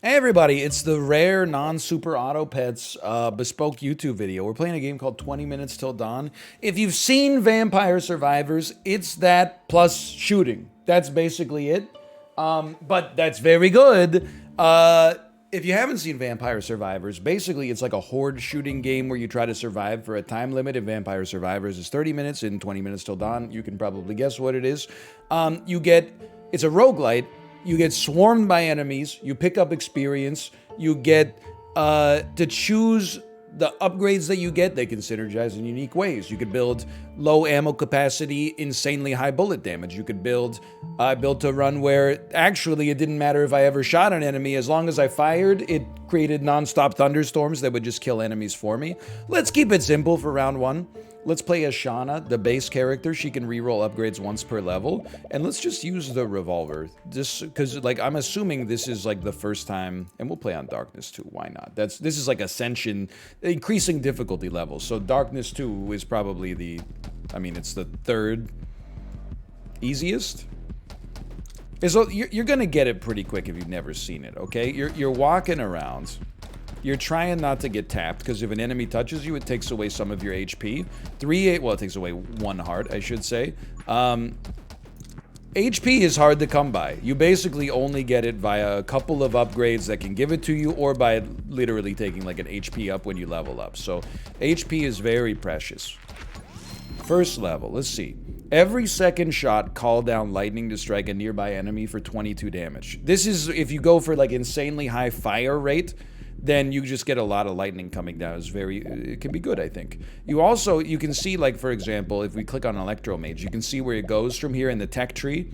Hey everybody, it's the rare non-super auto pets bespoke YouTube video. We're playing a game called 20 Minutes Till Dawn. If you've seen Vampire Survivors, it's that plus shooting. That's basically it. But that's very good. If you haven't seen Vampire Survivors, basically it's like a horde shooting game where you try to survive for a time limit. In Vampire Survivors is 30 minutes. In 20 Minutes Till Dawn, you can probably guess what it is. It's a roguelite. You get swarmed by enemies, you pick up experience, you get to choose the upgrades that you get. They can synergize in unique ways. You could build low ammo capacity, insanely high bullet damage. You could build, I built a run where actually it didn't matter if I ever shot an enemy. As long as I fired, it created non-stop thunderstorms that would just kill enemies for me. Let's keep it simple for round one. Let's play as Shauna, the base character. She can reroll upgrades once per level. And let's just use the revolver. Just because, like, I'm assuming this is, like, the first time... And we'll play on Darkness 2. Why not? This is, like, Ascension, increasing difficulty levels. So Darkness 2 is probably the... I mean, it's the third easiest. So you're going to get it pretty quick if you've never seen it, okay? You're walking around... You're trying not to get tapped, because if an enemy touches you, it takes away some of your HP. Well, it takes away 1 heart, I should say. HP is hard to come by. You basically only get it via a couple of upgrades that can give it to you, or by literally taking like an HP up when you level up. So HP is very precious. First level, let's see. Every second shot, call down lightning to strike a nearby enemy for 22 damage. This is if you go for like insanely high fire rate, then you just get a lot of lightning coming down. It can be good, I think. You can see, like, for example, if we click on Electromage, you can see where it goes from here in the tech tree.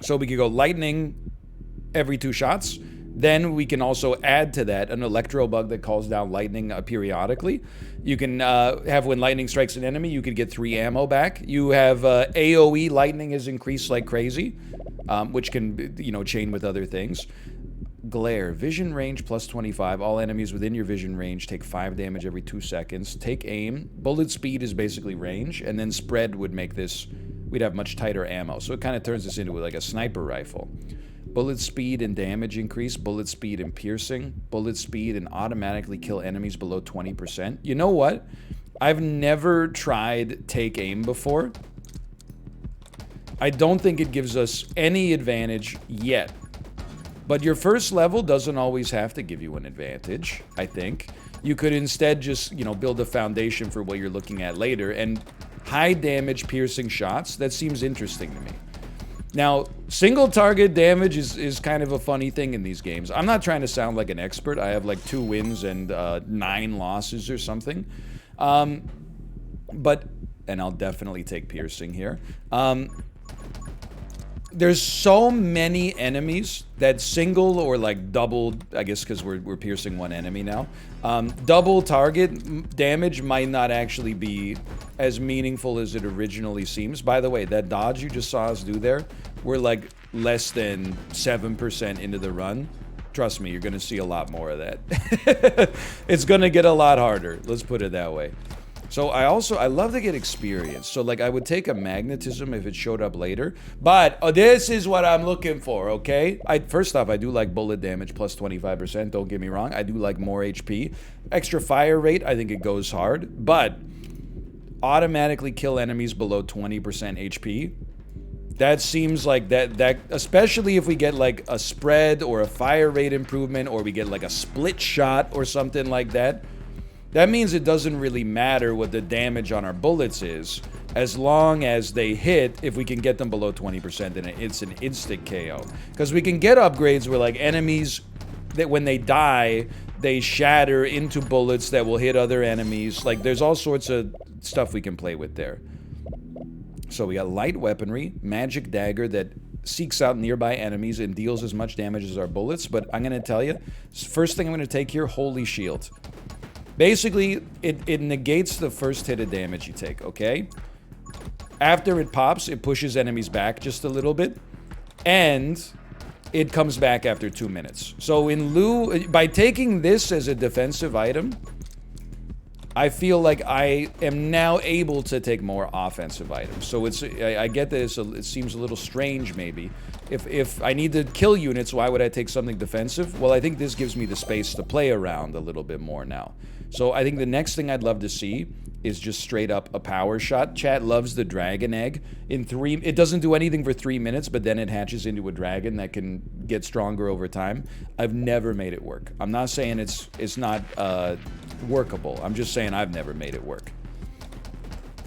So we can go lightning every 2 shots. Then we can also add to that an electro bug that calls down lightning periodically. You can have when lightning strikes an enemy, you could get 3 ammo back. You have AoE lightning is increased like crazy, which can, chain with other things. Glare, vision range plus 25. All enemies within your vision range take 5 damage every 2 seconds. Take aim. Bullet speed is basically range, and then spread would make this, we'd have much tighter ammo. So it kind of turns this into like a sniper rifle. Bullet speed and damage increase. Bullet speed and piercing. Bullet speed and automatically kill enemies below 20%. You know what? I've never tried take aim before. I don't think it gives us any advantage yet. But your first level doesn't always have to give you an advantage, I think. You could instead just, build a foundation for what you're looking at later. And high damage piercing shots, that seems interesting to me. Now, single target damage is kind of a funny thing in these games. I'm not trying to sound like an expert. I have like 2 wins and 9 losses or something. And I'll definitely take piercing here. There's so many enemies that single or like double, I guess because we're piercing 1 enemy now, double target damage might not actually be as meaningful as it originally seems. By the way, that dodge you just saw us do there, we're like less than 7% into the run. Trust me, you're going to see a lot more of that. It's going to get a lot harder, let's put it that way. So I love to get experience. So like I would take a magnetism if it showed up later. But this is what I'm looking for, okay? First off, I do like bullet damage plus 25%. Don't get me wrong. I do like more HP. Extra fire rate, I think it goes hard. But automatically kill enemies below 20% HP. That seems like that especially if we get like a spread or a fire rate improvement, or we get like a split shot or something like that. That means it doesn't really matter what the damage on our bullets is, as long as they hit. If we can get them below 20%, then it's an instant KO. Because we can get upgrades where like enemies, that when they die, they shatter into bullets that will hit other enemies. Like there's all sorts of stuff we can play with there. So we got light weaponry, magic dagger that seeks out nearby enemies and deals as much damage as our bullets. But I'm going to tell you, first thing I'm going to take here, holy shield. Basically, it negates the first hit of damage you take, okay? After it pops, it pushes enemies back just a little bit. And it comes back after 2 minutes. So by taking this as a defensive item, I feel like I am now able to take more offensive items. So I get that it seems a little strange maybe. If I need to kill units, why would I take something defensive? Well, I think this gives me the space to play around a little bit more now. So I think the next thing I'd love to see is just straight up a power shot. Chat loves the dragon egg. It doesn't do anything for 3 minutes, but then it hatches into a dragon that can get stronger over time. I've never made it work. I'm not saying it's not workable. I'm just saying I've never made it work.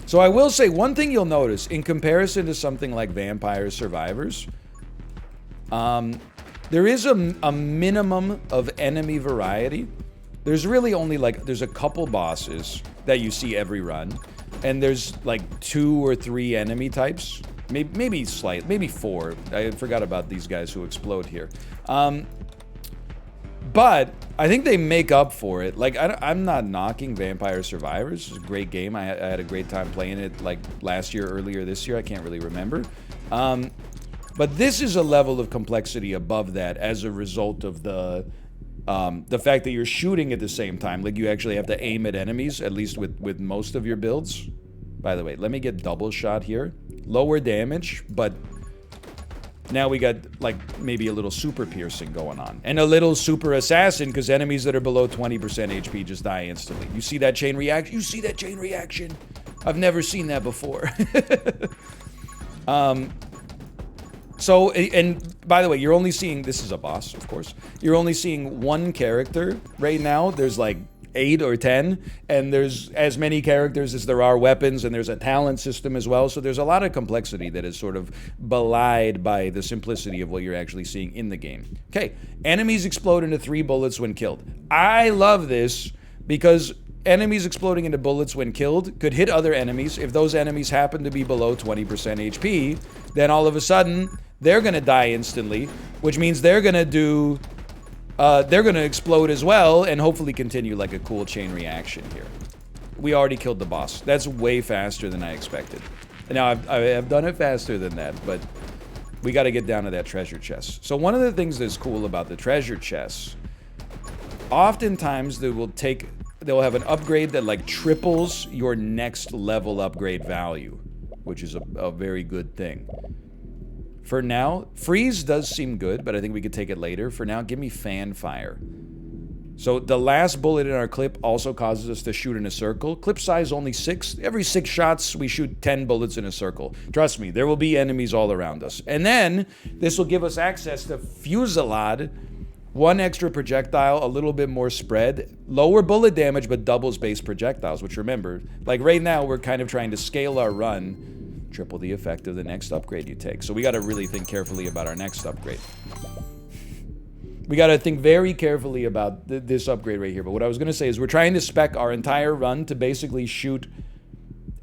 So I will say one thing you'll notice in comparison to something like Vampire Survivors, there is a minimum of enemy variety. There's really only there's a couple bosses that you see every run, and there's like 2 or 3 enemy types, maybe 4. I forgot about these guys who explode here. But I think they make up for it. Like, I'm not knocking Vampire Survivors. It's a great game. I had a great time playing it like last year, earlier this year. I can't really remember. But this is a level of complexity above that as a result of the fact that you're shooting at the same time. Like, you actually have to aim at enemies, at least with most of your builds. By the way, let me get double shot here. Lower damage, but now we got, like, maybe a little super piercing going on. And a little super assassin, because enemies that are below 20% HP just die instantly. You see that chain reaction? You see that chain reaction? I've never seen that before. So, and by the way, you're only seeing, this is a boss, of course. You're only seeing one character right now. There's like 8 or 10, and there's as many characters as there are weapons, and there's a talent system as well. So there's a lot of complexity that is sort of belied by the simplicity of what you're actually seeing in the game. Okay, enemies explode into 3 bullets when killed. I love this because enemies exploding into bullets when killed could hit other enemies. If those enemies happen to be below 20% HP, then all of a sudden they're gonna die instantly, which means they're gonna explode as well and hopefully continue like a cool chain reaction here. We already killed the boss. That's way faster than I expected. Now, I've done it faster than that, but we got to get down to that treasure chest. So one of the things that's cool about the treasure chests, oftentimes they'll have an upgrade that like triples your next level upgrade value, which is a very good thing. For now, freeze does seem good, but I think we could take it later. For now, give me fan fire. So the last bullet in our clip also causes us to shoot in a circle. Clip size only 6. Every 6 shots, we shoot 10 bullets in a circle. Trust me, there will be enemies all around us. And then this will give us access to fusillade, 1 extra projectile, a little bit more spread, lower bullet damage, but doubles base projectiles, which remember, like right now, we're kind of trying to scale our run, triple the effect of the next upgrade you take. So we got to really think carefully about our next upgrade. We got to think very carefully about this upgrade right here. But what I was going to say is we're trying to spec our entire run to basically shoot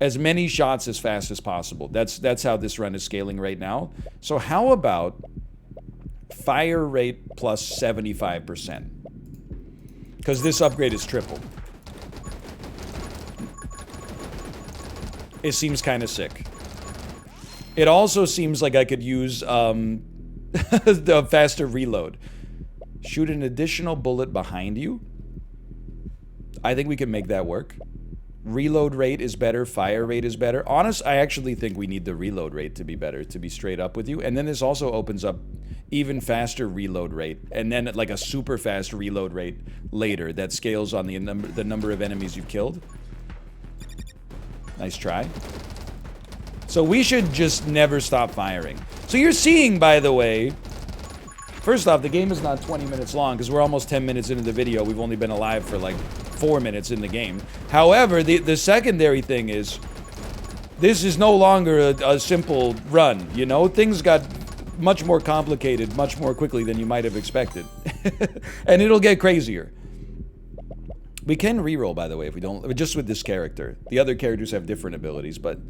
as many shots as fast as possible. That's how this run is scaling right now. So how about fire rate plus 75%? Because this upgrade is triple. It seems kind of sick. It also seems like I could use the faster reload. Shoot an additional bullet behind you. I think we can make that work. Reload rate is better. Fire rate is better. I actually think we need the reload rate to be better, to be straight up with you. And then this also opens up even faster reload rate. And then like a super fast reload rate later that scales on the number of enemies you've killed. Nice try. So we should just never stop firing. So you're seeing, by the way, first off, the game is not 20 minutes long because we're almost 10 minutes into the video. We've only been alive for like 4 minutes in the game. However, the secondary thing is this is no longer a simple run, you know? Things got much more complicated much more quickly than you might have expected. And it'll get crazier. We can reroll, by the way, if we don't, just with this character. The other characters have different abilities, but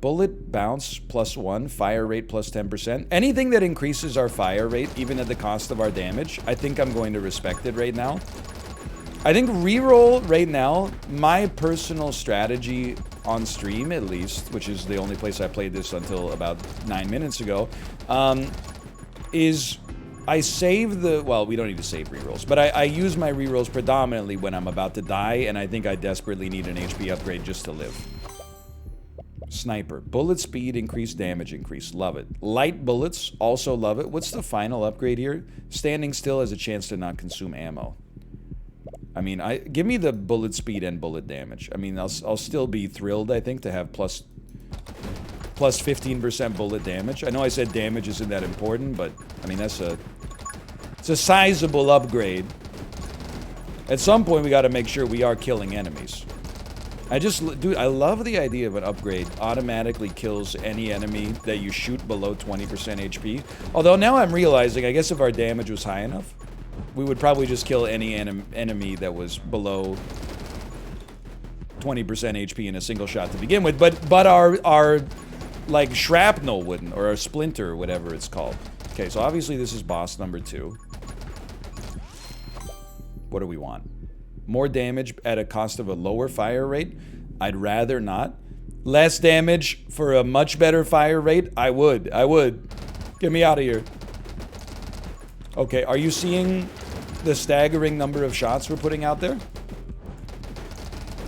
bullet bounce +1, fire rate plus 10%. Anything that increases our fire rate, even at the cost of our damage, I think I'm going to respect it right now. I think reroll right now, my personal strategy on stream at least, which is the only place I played this until about 9 minutes ago, is I save well, we don't need to save rerolls, but I use my rerolls predominantly when I'm about to die, and I think I desperately need an HP upgrade just to live. Sniper. Bullet speed increase, damage increase. Love it. Light bullets, also love it. What's the final upgrade here? Standing still has a chance to not consume ammo. I mean, give me the bullet speed and bullet damage. I mean, I'll still be thrilled, I think, to have plus 15% bullet damage. I know I said damage isn't that important, but I mean, it's a sizable upgrade. At some point, we got to make sure we are killing enemies. Dude, I love the idea of an upgrade automatically kills any enemy that you shoot below 20% HP. Although now I'm realizing, I guess if our damage was high enough, we would probably just kill any enemy that was below 20% HP in a single shot to begin with. But our like shrapnel wouldn't, or our splinter, or whatever it's called. Okay, so obviously this is boss number 2. What do we want? More damage at a cost of a lower fire rate? I'd rather not. Less damage for a much better fire rate? I would. Get me out of here. Okay, are you seeing the staggering number of shots we're putting out there?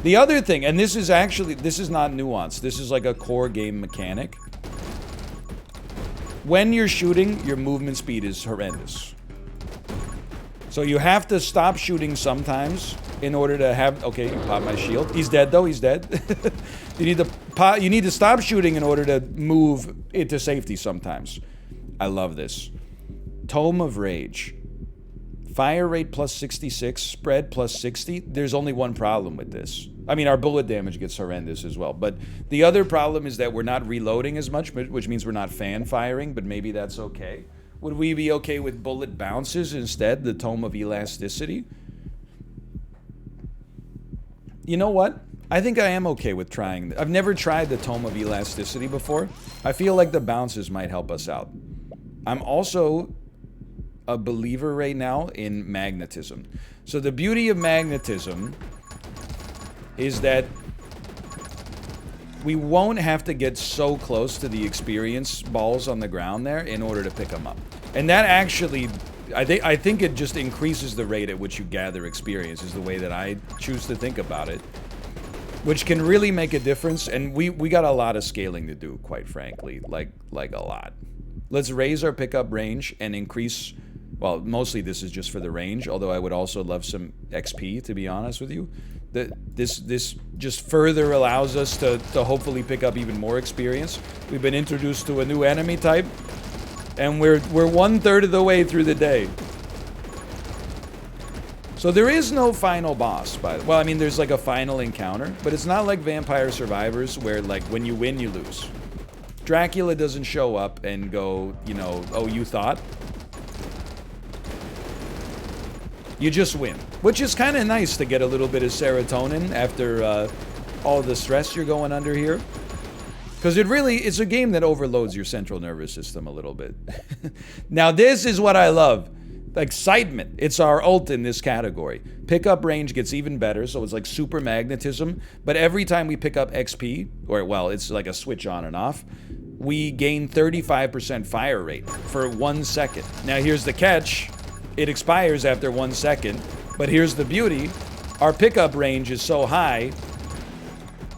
The other thing, and this is not nuanced. This is like a core game mechanic. When you're shooting, your movement speed is horrendous. So you have to stop shooting sometimes in order to have... Okay, you pop my shield. He's dead, though. He's dead. You need to stop shooting in order to move it to safety sometimes. I love this. Tome of Rage. Fire rate plus 66, spread plus 60. There's only one problem with this. I mean, our bullet damage gets horrendous as well. But the other problem is that we're not reloading as much, which means we're not fan firing, but maybe that's okay. Would we be okay with bullet bounces instead? The Tome of Elasticity? You know what? I think I am okay with trying. I've never tried the Tome of Elasticity before. I feel like the bounces might help us out. I'm also a believer right now in magnetism. So the beauty of magnetism is that we won't have to get so close to the experience balls on the ground there in order to pick them up. And that actually, I think it just increases the rate at which you gather experience, is the way that I choose to think about it. Which can really make a difference, and we got a lot of scaling to do, quite frankly, like a lot. Let's raise our pickup range and increase, well, mostly this is just for the range, although I would also love some XP, to be honest with you. This just further allows us to hopefully pick up even more experience. We've been introduced to a new enemy type, and we're 1/3 of the way through the day. So there is no final boss, well, I mean, there's like a final encounter, but it's not like Vampire Survivors where, like, when you win, you lose. Dracula doesn't show up and go, you know, oh, you thought? You just win. Which is kind of nice to get a little bit of serotonin after all the stress you're going under here. Because it's a game that overloads your central nervous system a little bit. Now this is what I love. Excitement. It's our ult in this category. Pickup range gets even better, so it's like super magnetism. But every time we pick up XP, or, well, it's like a switch on and off, we gain 35% fire rate for 1 second. Now here's the catch. It expires after 1 second, but here's the beauty. Our pickup range is so high,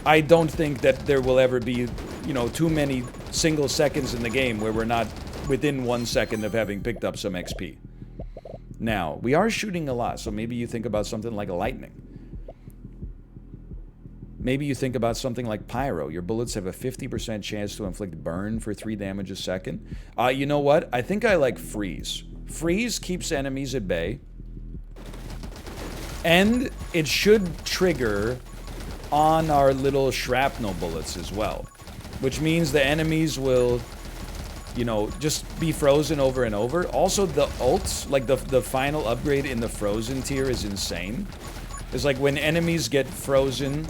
I don't think that there will ever be, you know, too many single seconds in the game where we're not within 1 second of having picked up some XP. Now, we are shooting a lot, so maybe you think about something like lightning. Maybe you think about something like pyro. Your bullets have a 50% chance to inflict burn for 3 damage a second. You know what? I think I like freeze. Freeze keeps enemies at bay. And it should trigger on our little shrapnel bullets as well. Which means the enemies will, you know, just be frozen over and over. Also, the ults, like the final upgrade in the frozen tier is insane. It's like when enemies get frozen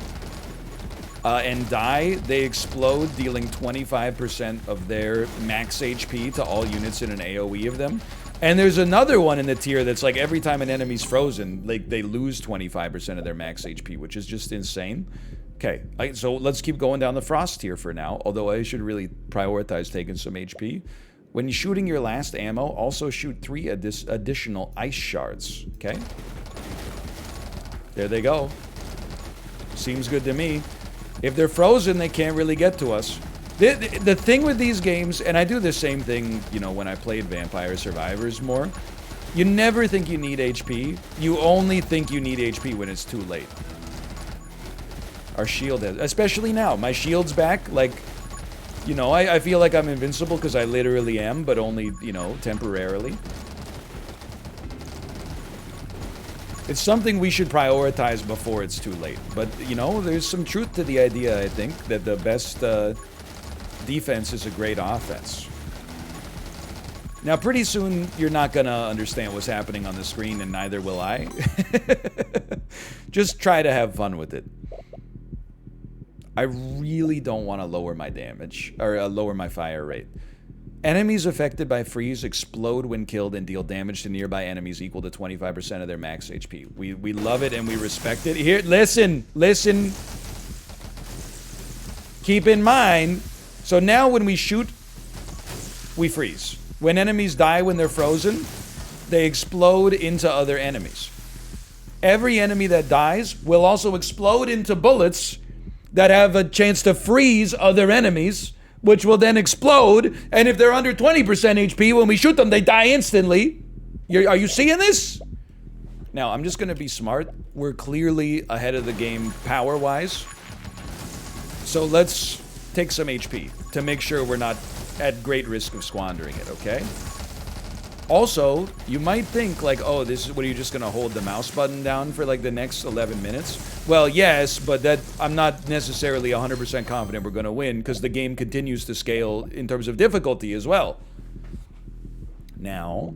and die, they explode, dealing 25% of their max HP to all units in an AoE of them. And there's another one in the tier that's like every time an enemy's frozen, like they lose 25% of their max HP, which is just insane. Okay, so let's keep going down the frost tier for now, although I should really prioritize taking some HP. When you're shooting your last ammo, also shoot 3 additional ice shards, okay? There they go. Seems good to me. If they're frozen, they can't really get to us. The thing with these games, and I do the same thing, you know, when I played Vampire Survivors more, you never think you need HP. You only think you need HP when it's too late. Our shield has, especially now, my shield's back, like, you know, I feel like I'm invincible because I literally am, but only, you know, temporarily. It's something we should prioritize before it's too late. But, you know, there's some truth to the idea, I think, that the best defense is a great offense. Now, pretty soon, you're not going to understand what's happening on the screen, and neither will I. Just try to have fun with it. I really don't want to lower my damage, or lower my fire rate. Enemies affected by freeze explode when killed and deal damage to nearby enemies equal to 25% of their max HP. We love it and we respect it. Here, listen. Keep in mind, so now when we shoot, we freeze. When enemies die when they're frozen, they explode into other enemies. Every enemy that dies will also explode into bullets that have a chance to freeze other enemies, which will then explode, and if they're under 20% HP, when we shoot them, they die instantly. Are you seeing this? Now, I'm just going to be smart. We're clearly ahead of the game power-wise. So let's take some HP to make sure we're not at great risk of squandering it, okay? Also, you might think, like, oh, this is what, are you just going to hold the mouse button down for, like, the next 11 minutes? Well, yes, but that I'm not necessarily 100% confident we're going to win, because the game continues to scale in terms of difficulty as well. Now,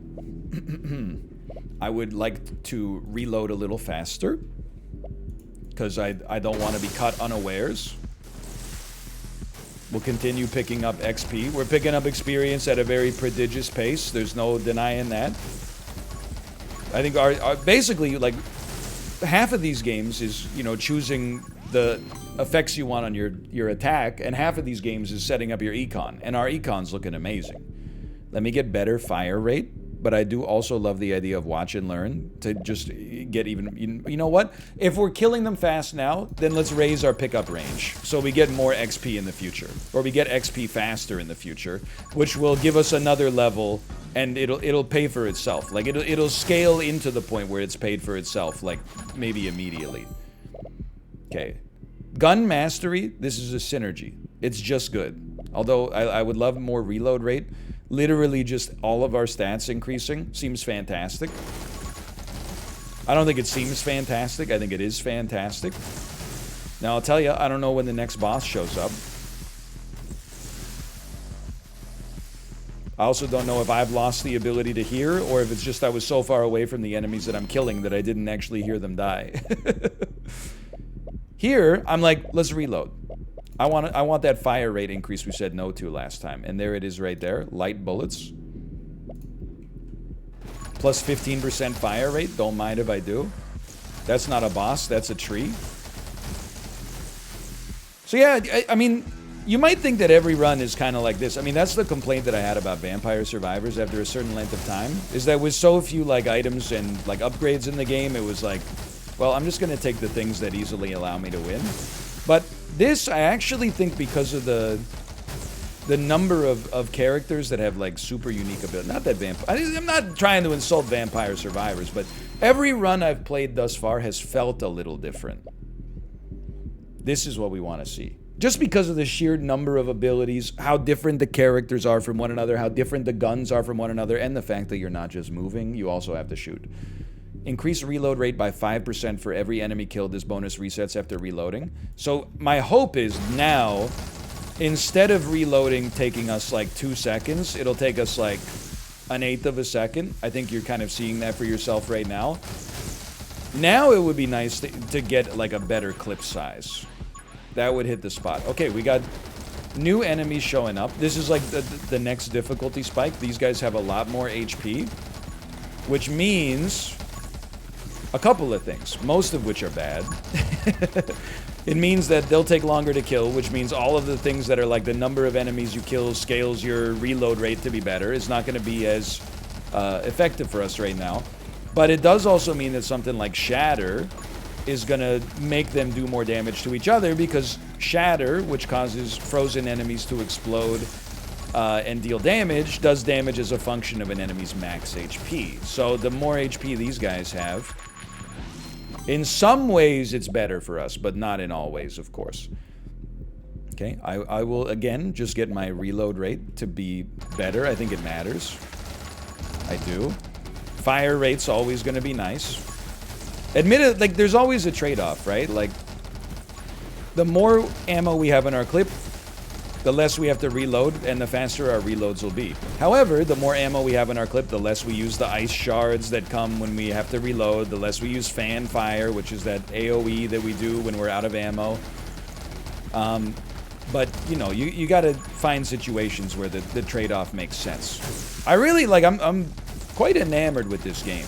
I would like to reload a little faster, because I don't want to be caught unawares. We'll continue picking up XP. We're picking up experience at a very prodigious pace. There's no denying that. I think our basically, like, half of these games is, you know, choosing the effects you want on your attack, and half of these games is setting up your econ. And our econ's looking amazing. Let me get better fire rate. But I do also love the idea of watch and learn to just get even... You know what? If we're killing them fast now, then let's raise our pickup range so we get more XP in the future. Or we get XP faster in the future, which will give us another level, and it'll pay for itself. Like, it'll scale into the point where it's paid for itself, like, maybe immediately. Okay. Gun mastery, this is a synergy. It's just good. Although I would love more reload rate. Literally just all of our stats increasing seems fantastic. I don't think it seems fantastic. I think it is fantastic. Now, I'll tell you, I don't know when the next boss shows up. I also don't know if I've lost the ability to hear, or if it's just I was so far away from the enemies that I'm killing that I didn't actually hear them die. Here, I'm like, let's reload. I want that fire rate increase we said no to last time. And there it is right there. Light bullets. Plus 15% fire rate. Don't mind if I do. That's not a boss. That's a tree. So yeah, I mean, you might think that every run is kind of like this. I mean, that's the complaint that I had about Vampire Survivors after a certain length of time. Is that with so few, like, items and, like, upgrades in the game, it was like, well, I'm just going to take the things that easily allow me to win. But this, I actually think, because of the number of characters that have, like, super unique ability. Not that I'm not trying to insult Vampire Survivors, but every run I've played thus far has felt a little different. This is what we want to see. Just because of the sheer number of abilities, how different the characters are from one another, how different the guns are from one another, and the fact that you're not just moving, you also have to shoot. Increase reload rate by 5% for every enemy killed. This bonus resets after reloading. So my hope is now, instead of reloading taking us like 2 seconds, it'll take us like 1/8 of a second. I think you're kind of seeing that for yourself right now. Now it would be nice to get like a better clip size. That would hit the spot. Okay, we got new enemies showing up. This is like the next difficulty spike. These guys have a lot more HP, which means a couple of things, most of which are bad. It means that they'll take longer to kill, which means all of the things that are like the number of enemies you kill scales your reload rate to be better. It's not going to be as effective for us right now. But it does also mean that something like Shatter is gonna make them do more damage to each other, because Shatter, which causes frozen enemies to explode and deal damage, does damage as a function of an enemy's max HP. So the more HP these guys have, in some ways it's better for us, but not in all ways, of course. Okay, I will, again, just get my reload rate to be better. I think it matters. I do. Fire rate's always going to be nice. Admit it, like, there's always a trade-off, right? Like, the more ammo we have in our clip, the less we have to reload, and the faster our reloads will be. However, the more ammo we have in our clip, the less we use the ice shards that come when we have to reload, the less we use fan fire, which is that AoE that we do when we're out of ammo. But, you know, you gotta find situations where the trade-off makes sense. I really, like, I'm quite enamored with this game.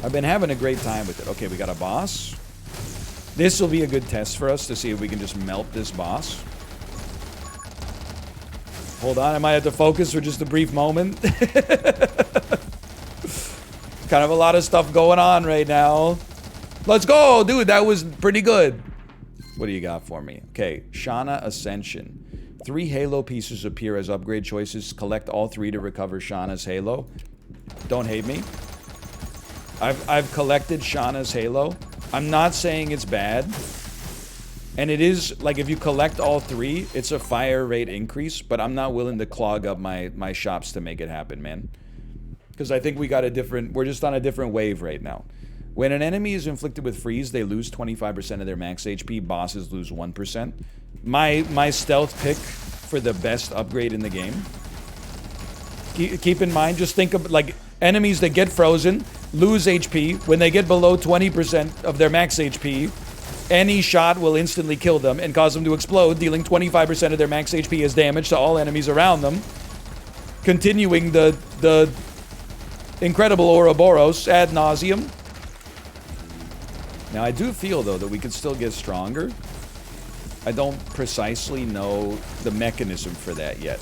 I've been having a great time with it. Okay, we got a boss. This will be a good test for us to see if we can just melt this boss. Hold on, I might have to focus for just a brief moment. Kind of a lot of stuff going on right now. Let's go, dude, that was pretty good. What do you got for me? Okay, Shana Ascension. 3 Halo pieces appear as upgrade choices. Collect all 3 to recover Shana's Halo. Don't hate me. I've collected Shana's Halo. I'm not saying it's bad. And it is, like, if you collect all 3, it's a fire rate increase, but I'm not willing to clog up my shops to make it happen, man. Because I think we're just on a different wave right now. When an enemy is inflicted with freeze, they lose 25% of their max HP. Bosses lose 1%. My stealth pick for the best upgrade in the game. Keep in mind, just think of, like, enemies that get frozen, lose HP. When they get below 20% of their max HP, any shot will instantly kill them and cause them to explode, dealing 25% of their max HP as damage to all enemies around them. Continuing the incredible Ouroboros ad nauseum. Now, I do feel, though, that we could still get stronger. I don't precisely know the mechanism for that yet.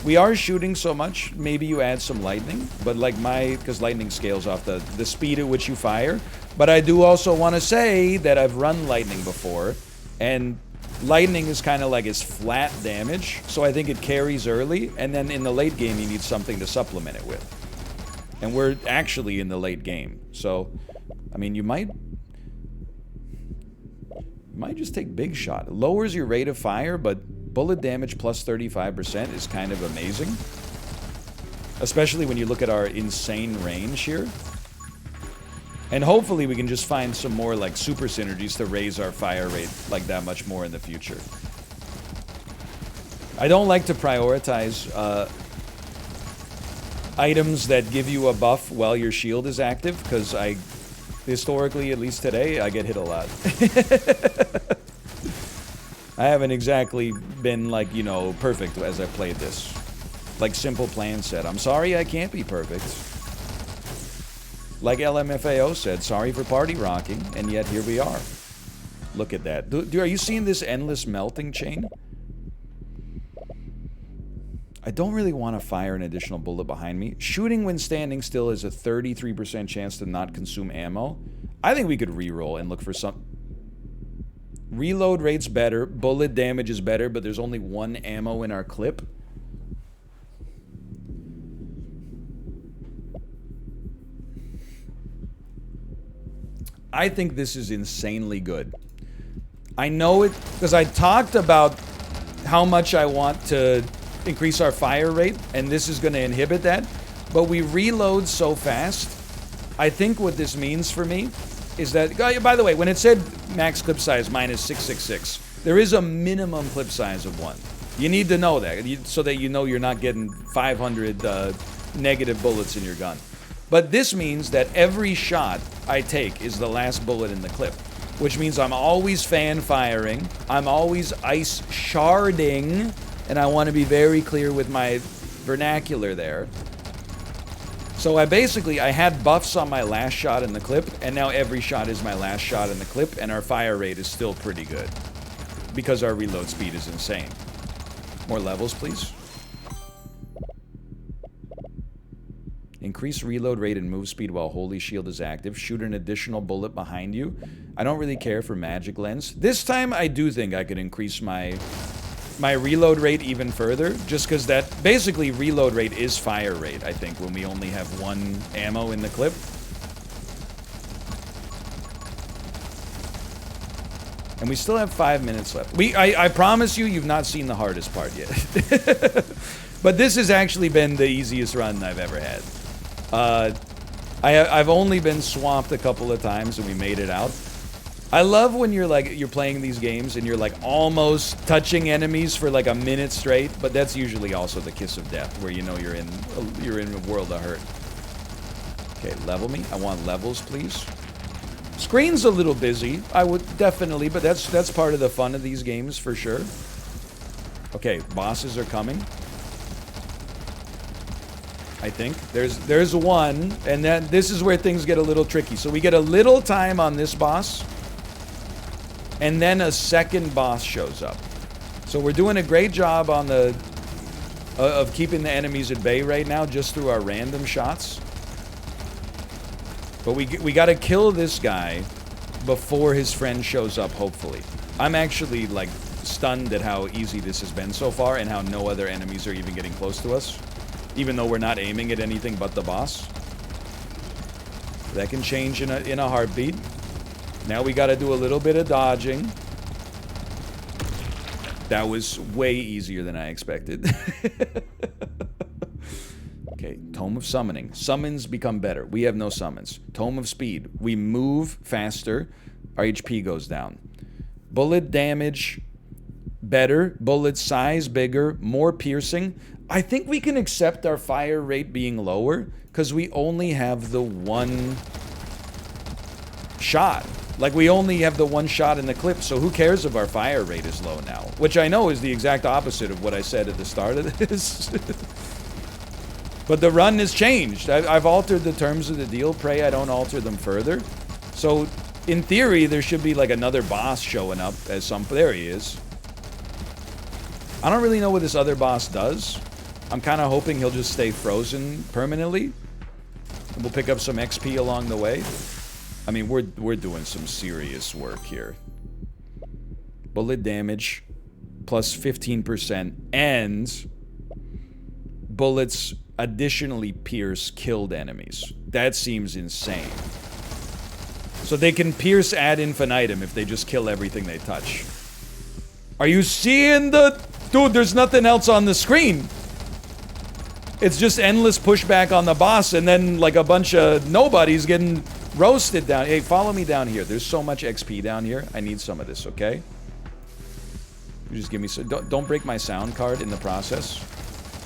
We are shooting so much, maybe you add some lightning, but like because lightning scales off the speed at which you fire. But I do also want to say that I've run lightning before, and lightning is kind of like its flat damage, so I think it carries early, and then in the late game you need something to supplement it with. And we're actually in the late game, so, I mean, you might just take Big Shot. It lowers your rate of fire, but bullet damage plus 35% is kind of amazing. Especially when you look at our insane range here. And hopefully we can just find some more, like, super synergies to raise our fire rate like that much more in the future. I don't like to prioritize items that give you a buff while your shield is active, because historically, at least today, I get hit a lot. I haven't exactly been, like, you know, perfect as I played this. Like Simple Plan said, I'm sorry I can't be perfect. Like LMFAO said, sorry for party rocking, and yet here we are. Look at that. Dude, are you seeing this endless melting chain? I don't really want to fire an additional bullet behind me. Shooting when standing still is a 33% chance to not consume ammo. I think we could reroll and look for some... Reload rate's better, bullet damage is better, but there's only 1 ammo in our clip. I think this is insanely good. I know it because I talked about how much I want to increase our fire rate, and this is going to inhibit that, but we reload so fast. I think what this means for me is that, by the way, when it said max clip size minus 666, there is a minimum clip size of 1. You need to know that, so that you know you're not getting 500 negative bullets in your gun. But this means that every shot I take is the last bullet in the clip, which means I'm always fan firing, I'm always ice sharding, and I want to be very clear with my vernacular there. So I had buffs on my last shot in the clip, and now every shot is my last shot in the clip, and our fire rate is still pretty good. Because our reload speed is insane. More levels, please. Increase reload rate and move speed while Holy Shield is active. Shoot an additional bullet behind you. I don't really care for Magic Lens. This time, I do think I could increase my reload rate even further, just because that basically reload rate is fire rate, I think, when we only have 1 ammo in the clip. And we still have 5 minutes left. I promise you, you've not seen the hardest part yet. But this has actually been the easiest run I've ever had. I've only been swamped a couple of times and we made it out. I love when you're playing these games and you're like almost touching enemies for like a minute straight, but that's usually also the kiss of death, where you know you're in a world of hurt. Okay, level me. I want levels, please. Screen's a little busy, I would definitely, but that's part of the fun of these games for sure. Okay, bosses are coming. I think there's one, and then this is where things get a little tricky. So we get a little time on this boss, and then a second boss shows up. So we're doing a great job on the of keeping the enemies at bay right now, just through our random shots. But we got to kill this guy before his friend shows up, hopefully. I'm actually, like, stunned at how easy this has been so far and how no other enemies are even getting close to us, even though we're not aiming at anything but the boss. That can change in a heartbeat. Now we got to do a little bit of dodging. That was way easier than I expected. Okay, Tome of Summoning. Summons become better. We have no summons. Tome of Speed. We move faster. Our HP goes down. Bullet damage better. Bullet size bigger. More piercing. I think we can accept our fire rate being lower because we only have the 1 shot. Like, we only have the 1 shot in the clip, so who cares if our fire rate is low now? Which I know is the exact opposite of what I said at the start of this. But the run has changed. I've altered the terms of the deal. Pray I don't alter them further. So, in theory, there should be like another boss showing up as some... There he is. I don't really know what this other boss does. I'm kind of hoping he'll just stay frozen permanently. And we'll pick up some XP along the way. I mean, we're doing some serious work here. Bullet damage plus 15% and bullets additionally pierce killed enemies. That seems insane. So they can pierce ad infinitum if they just kill everything they touch. Are you seeing the... Dude, there's nothing else on the screen. It's just endless pushback on the boss and then like a bunch of nobodies getting roasted down. Hey, follow me down here. There's so much XP down here. I need some of this, okay? You just give me some... Don't break my sound card in the process.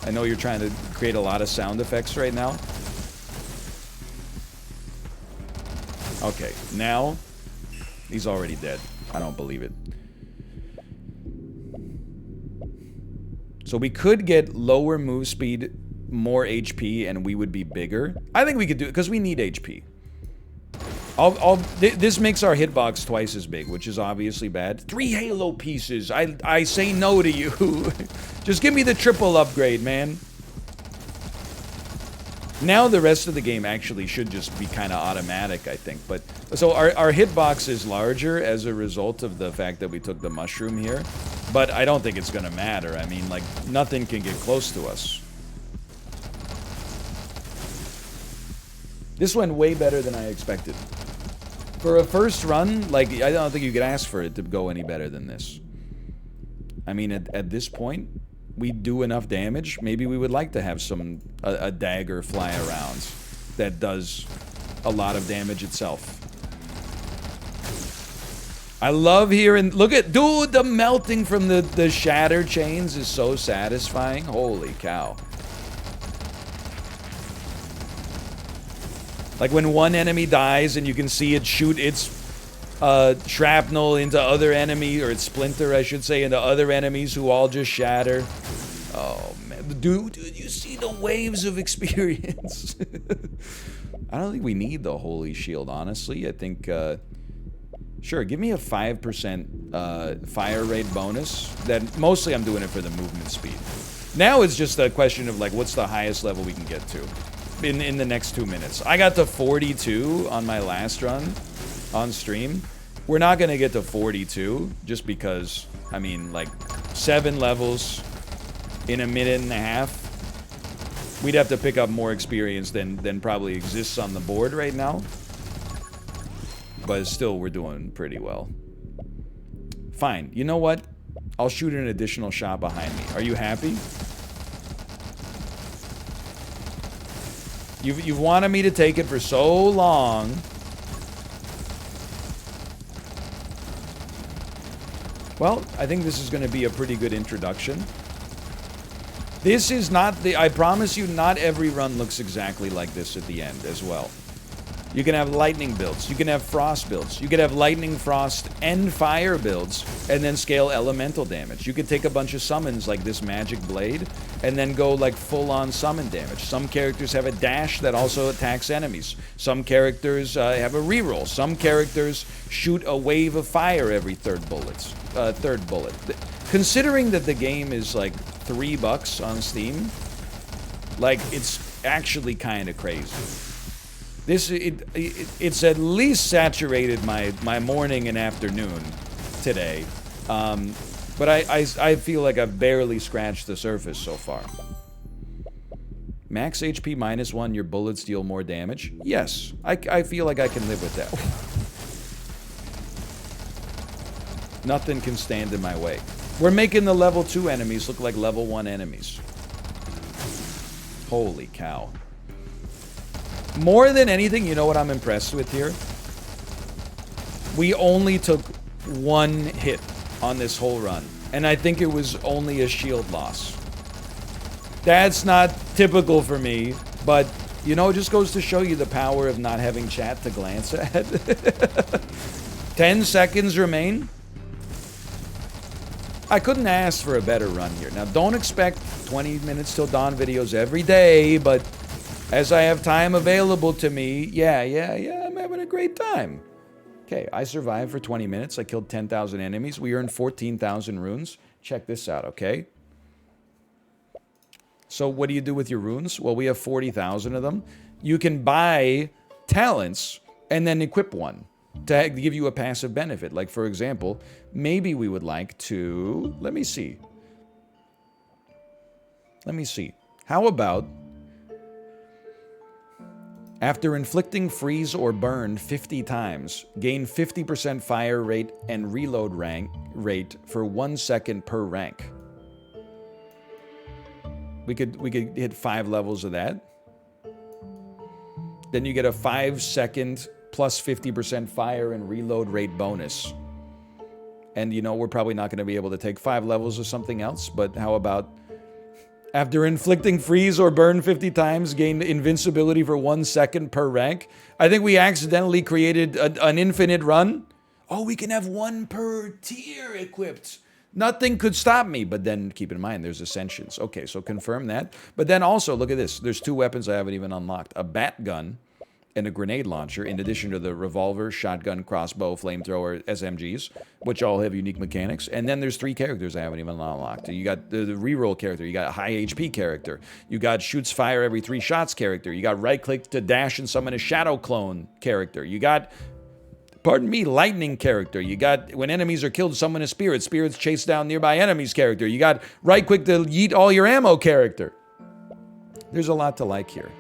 I know you're trying to create a lot of sound effects right now. Okay, now he's already dead. I don't believe it. So we could get lower move speed, more HP, and we would be bigger. I think we could do it because we need HP. This makes our hitbox twice as big, which is obviously bad. 3 Halo pieces. I say no to you. Just give me the triple upgrade, man. Now the rest of the game actually should just be kind of automatic, I think. But so our hitbox is larger as a result of the fact that we took the mushroom here. But I don't think it's gonna matter. I mean, like, nothing can get close to us. This went way better than I expected. For a first run, like, I don't think you could ask for it to go any better than this. I mean, at this point, we do enough damage. Maybe we would like to have a dagger fly around that does a lot of damage itself. I love hearing... Look at... Dude, the melting from the shatter chains is so satisfying. Holy cow. Like when one enemy dies and you can see it shoot its shrapnel into other enemies, or its splinter, I should say, into other enemies who all just shatter. Oh, man. Dude, you see the waves of experience. I don't think we need the Holy Shield, honestly. I think, sure, give me a 5% fire rate bonus. That mostly I'm doing it for the movement speed. Now it's just a question of, like, what's the highest level we can get to. in the next 2 minutes. I got to 42 on my last run on stream. We're not going to get to 42 just because, I mean, like 7 levels in a minute and a half. We'd have to pick up more experience than probably exists on the board right now. But still, we're doing pretty well. Fine. You know what? I'll shoot an additional shot behind me. Are you happy? You've wanted me to take it for so long. Well, I think this is going to be a pretty good introduction. This is not the... I promise you, not every run looks exactly like this at the end as well. You can have lightning builds. You can have frost builds. You could have lightning, frost, and fire builds, and then scale elemental damage. You could take a bunch of summons like this magic blade, and then go like full-on summon damage. Some characters have a dash that also attacks enemies. Some characters have a reroll. Some characters shoot a wave of fire every third bullet. Considering that the game is like $3 on Steam, like it's actually kind of crazy. It's at least saturated my morning and afternoon today, but I feel like I've barely scratched the surface so far. Max HP -1, your bullets deal more damage. Yes, I feel like I can live with that. Nothing can stand in my way. We're making the level 2 enemies look like level 1 enemies. Holy cow. More than anything, you know what I'm impressed with here? We only took 1 hit on this whole run, and I think it was only a shield loss. That's not typical for me, but, you know, it just goes to show you the power of not having chat to glance at. 10 seconds remain. I couldn't ask for a better run here. Now, don't expect 20 minutes till dawn videos every day, but as I have time available to me, yeah, I'm having a great time. Okay, I survived for 20 minutes. I killed 10,000 enemies. We earned 14,000 runes. Check this out, okay? So what do you do with your runes? Well, we have 40,000 of them. You can buy talents and then equip one to give you a passive benefit. Like, for example, maybe we would like to... Let me see. How about... After inflicting freeze or burn 50 times, gain 50% fire rate and reload rate for 1 second per rank. We could hit 5 levels of that. Then you get a 5-second plus 50% fire and reload rate bonus. And you know, we're probably not going to be able to take 5 levels of something else, but how about... After inflicting freeze or burn 50 times, gain invincibility for 1 second per rank. I think we accidentally created an infinite run. Oh, we can have 1 per tier equipped. Nothing could stop me. But then keep in mind, there's ascensions. Okay, so confirm that. But then also, look at this. There's 2 weapons I haven't even unlocked. A bat gun and a grenade launcher, in addition to the revolver, shotgun, crossbow, flamethrower, SMGs, which all have unique mechanics. And then there's 3 characters I haven't even unlocked. You got the reroll character, you got a high HP character, you got shoots fire every 3 shots character, you got right click to dash and summon a shadow clone character, you got, pardon me, lightning character, you got when enemies are killed, summon a spirit, spirits chase down nearby enemies character, you got right click to yeet all your ammo character. There's a lot to like here.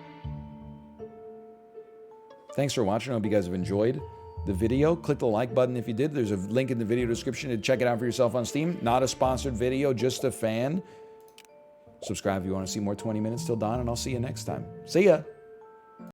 Thanks for watching. I hope you guys have enjoyed the video. Click the like button if you did. There's a link in the video description to check it out for yourself on Steam. Not a sponsored video, just a fan. Subscribe if you want to see more 20 Minutes Till Dawn, and I'll see you next time. See ya!